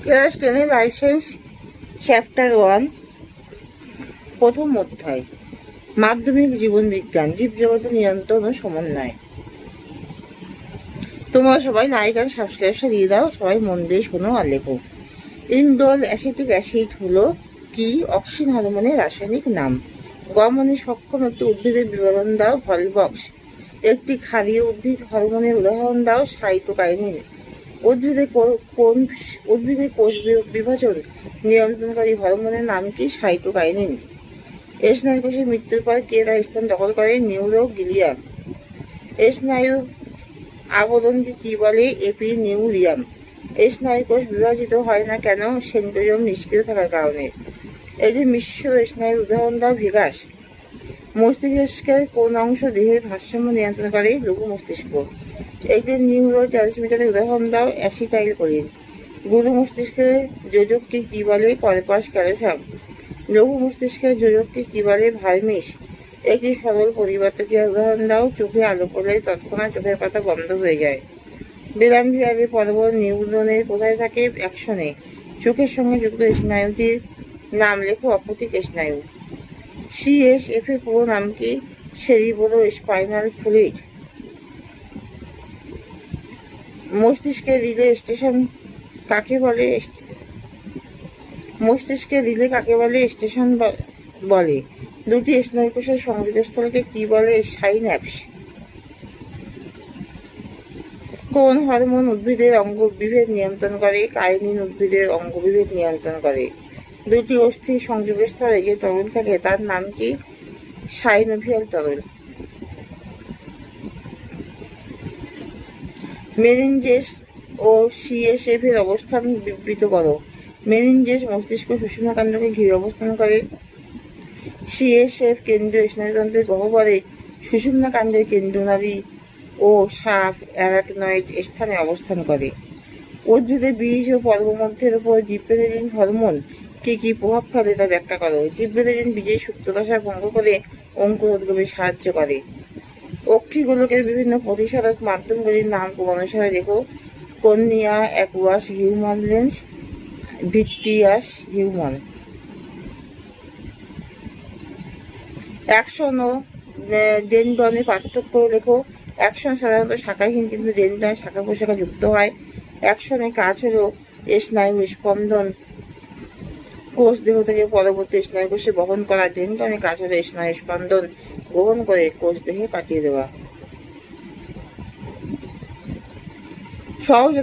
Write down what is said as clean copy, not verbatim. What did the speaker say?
Class 10 life science chapter 1 প্রথম অধ্যায় মাধ্যমিক জীবন বিজ্ঞান জীবজগতের নিয়ন্ত্রণ ও সমন্বয়। তোমরা সবাই লাইক আর সাবস্ক্রাইবটা দিয়ে দাও, সবাই মন দিয়ে শোনো আর লেখো। ইনডোল অ্যাসিটিক অ্যাসিড হলো কি? অক্সিন হরমোনের রাসায়নিক নাম। গমনে সক্ষম একটি উদ্ভিদের বিবরণ দাও। ভলবক্স। একটি ক্ষারীয় উদ্ভিদ হরমোনের উদাহরণ দাও। সাইটোকাইনিন। উদ্ভিদের কোষ বিভাজন নিয়ন্ত্রণকারী হরমোনের নাম কি? সাইটোকাইনিন। স্নায়ু কোষের মৃত্যুর পর কে তার স্থান দখল করে? নিউরোগ্লিয়া। স্নায়ু আবরণকে কি বলে? এপিনিউরিয়াম। স্নায়ু কোষ বিভাজিত হয় না কেন? সেন্ট্রিওম নিষ্ক্রিয় থাকার কারণে। একটি মিশ্র স্নায়ুর উদাহরণ দাও। ভিগাস। মস্তিষ্কের কোন অংশ দেহের ভারসাম্য নিয়ন্ত্রণ করে? লঘু মস্তিষ্ক। একটি নিউরো ট্রান্সমিটারের উদাহরণ দাও। অ্যাসিটাইলকোলিন। গুরু মস্তিষ্কের যোজককে কি বলে? Corpus callosum. লঘু মস্তিষ্কের যোজককে কি বলে? ভার্মিস। একটি সরল পরিবর্তকের উদাহরণ দাও। চোখে আলো পড়লে তৎক্ষণাৎ চোখের পাতা বন্ধ হয়ে যায়। বেলানভিয়ারের পর্ব নিউরনের কোথায় থাকে? অ্যাকশনে। চোখের সঙ্গে যুক্ত স্নায়ুটির নাম লেখো। অপটিক স্নায়ু। CSF এর পুরো নাম কি? Cerebro spinal fluid. মস্তিষ্কের রিলে স্টেশন কাকে বলে? মস্তিষ্কের রিলে কাকে বলে? স্টেশন বলে। দুটি স্নায়ুকোষের সংযোগস্থলকে কি বলে? সাইন্যাপস। কোন হরমোন উদ্ভিদের অঙ্গবিভেদ নিয়ন্ত্রণ করে? কাইনিন উদ্ভিদের অঙ্গবিভেদ নিয়ন্ত্রণ করে। দুটি অস্থির সংযোগস্থলে যে তরল থাকে তার নাম কি? সাইনোভিয়াল তরল। মেনিনজেস ও CSF এর অবস্থান বিবৃত করো। মেনিনজেস মস্তিষ্ক সুষুম্নাকাণ্ডকে ঘিরে অবস্থান করে। CSF কেন্দ্রীয় স্নায়ুতন্ত্রের গহ্বরে সুষুম্নাকাণ্ডের কেন্দ্রনালী ও সাপ অ্যারাকনয়েড স্থানে অবস্থান করে। উদ্ভিদের বীজ ও পর্বমধ্যের উপর জিবরেলিন হরমোন কি প্রভাব ফেলে তা ব্যাখ্যা করো। জিবরেলিন বীজের সুপ্তদশা ভঙ্গ করে অঙ্কুরোদ্গমে সাহায্য করে। অক্ষিগোলকের বিভিন্ন প্রতিসাধক মাধ্যমগুলির নাম ক্রমানুসারে লেখো। Cornea, aqueous, humour lens, vitreous humour. Axon ও ডেনড্রনের পার্থক্য লেখো। অ্যাকশন সাধারণত শাখাহীন, কিন্তু ডেনড্রন শাখা প্রশাখা যুক্ত হয়। অ্যাকশনের কাজ হলো স্নায়ু স্পন্দন কোষ দেহ থেকে পরবর্তী স্নায়ু কোষে বহন করা। ডেনড্রনের কাজ হলো স্নায়ু স্পন্দন গ্রহণ করে কোষ দেহে পাঠিয়ে দেওয়া। সহজ